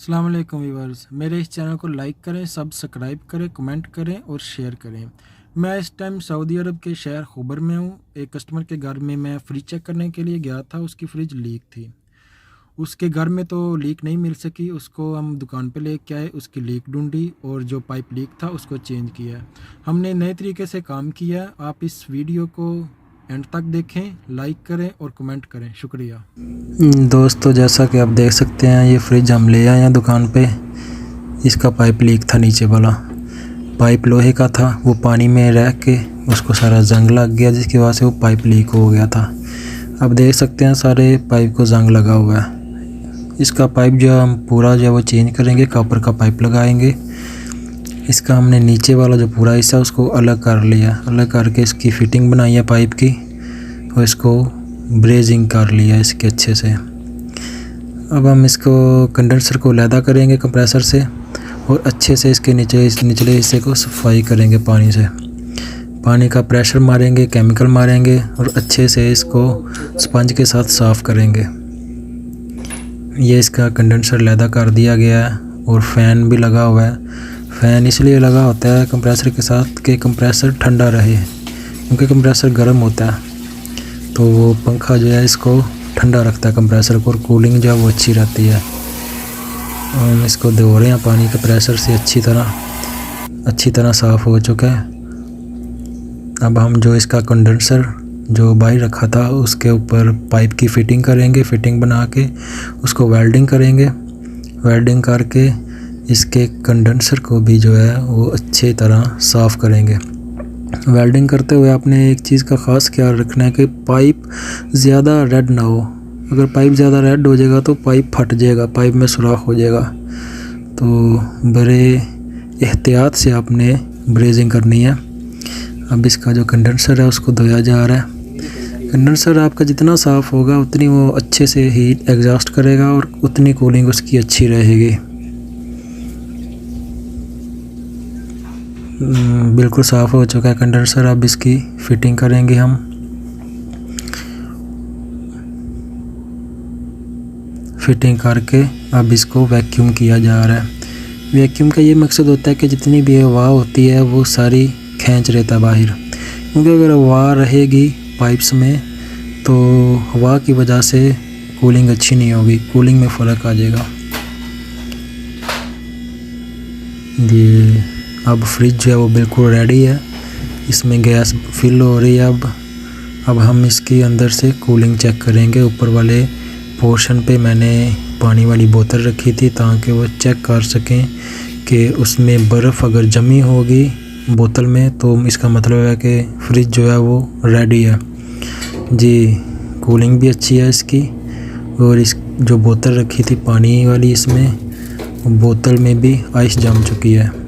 अस्सलाम वालेकुम व्यूअर्स, मेरे इस चैनल को लाइक करें, सब्सक्राइब करें, कमेंट करें और शेयर करें। मैं इस टाइम सऊदी अरब के शहर खुबर में हूँ। एक कस्टमर के घर में मैं फ्रिज चेक करने के लिए गया था। उसकी फ्रिज लीक थी। उसके घर में तो लीक नहीं मिल सकी, उसको हम दुकान पे लेके आए, उसकी लीक ढूंढी और जो पाइप लीक था उसको चेंज किया। हमने नए तरीके से काम किया। आप इस वीडियो को एंड तक देखें, लाइक करें और कमेंट करें। शुक्रिया दोस्तों, जैसा कि आप देख सकते हैं, ये फ्रिज हम ले आए हैं दुकान पे। इसका पाइप लीक था, नीचे वाला पाइप लोहे का था। वो पानी में रह के उसको सारा जंग लग गया, जिसकी वजह से वो पाइप लीक हो गया था। आप देख सकते हैं सारे पाइप को जंग लगा हुआ है। इसका पाइप जो हम पूरा जो है वो चेंज करेंगे, कॉपर का पाइप लगाएंगे। इसका हमने नीचे वाला जो पूरा हिस्सा उसको अलग कर लिया, अलग करके इसकी फिटिंग बनाई है पाइप की और इसको ब्रेजिंग कर लिया इसके अच्छे से। अब हम इसको कंडेंसर को लैदा करेंगे कंप्रेसर से और अच्छे से इसके निचले हिस्से को सफाई करेंगे। पानी का प्रेशर मारेंगे, केमिकल मारेंगे और अच्छे से इसको स्पंज के साथ साफ़ करेंगे। ये इसका कंडेंसर लैदा कर दिया गया है और फ़ैन भी लगा हुआ है। फ़ैन इसलिए लगा होता है कंप्रेसर के साथ कि कंप्रेसर ठंडा रहे, क्योंकि कंप्रेसर गर्म होता है तो वो पंखा जो है इसको ठंडा रखता है कंप्रेसर को, और कूलिंग जो है वो अच्छी रहती है। हम इसको धो रहे हैं पानी के प्रेशर से, अच्छी तरह साफ़ हो चुका है। अब हम जो इसका कंडेंसर जो बाहर रखा था उसके ऊपर पाइप की फ़िटिंग करेंगे। फ़िटिंग बना के उसको वेल्डिंग करेंगे। वेल्डिंग करके इसके कंडेंसर को भी जो है वो अच्छी तरह साफ़ करेंगे। वेल्डिंग करते हुए आपने एक चीज़ का ख़ास ख्याल रखना है कि पाइप ज़्यादा रेड ना हो। अगर पाइप ज़्यादा रेड हो जाएगा तो पाइप फट जाएगा, पाइप में सुराख हो जाएगा। तो बड़े एहतियात से आपने ब्रेजिंग करनी है। अब इसका जो कंडेंसर है उसको धोया जा रहा है। कंडेंसर आपका जितना साफ़ होगा उतनी वो अच्छे से हीट एग्जॉस्ट करेगा और उतनी कूलिंग उसकी अच्छी रहेगी। बिल्कुल साफ़ हो चुका है कंडेंसर। अब इसकी फ़िटिंग करेंगे हम। फ़िटिंग करके अब इसको वैक्यूम किया जा रहा है। वैक्यूम का ये मकसद होता है कि जितनी भी हवा होती है वो सारी खींच लेता है बाहर, क्योंकि अगर हवा रहेगी पाइप्स में तो हवा की वजह से कूलिंग अच्छी नहीं होगी, कूलिंग में फ़र्क आ जाएगा। ये अब फ्रिज जो है वो बिल्कुल रेडी है, इसमें गैस फिल हो रही है। अब हम इसके अंदर से कूलिंग चेक करेंगे। ऊपर वाले पोर्शन पे मैंने पानी वाली बोतल रखी थी ताकि वो चेक कर सकें कि उसमें बर्फ़ अगर जमी होगी बोतल में तो इसका मतलब है कि फ्रिज जो है वो रेडी है। जी, कूलिंग भी अच्छी है इसकी। और इस जो बोतल रखी थी पानी वाली, इसमें बोतल में भी आइस जम चुकी है।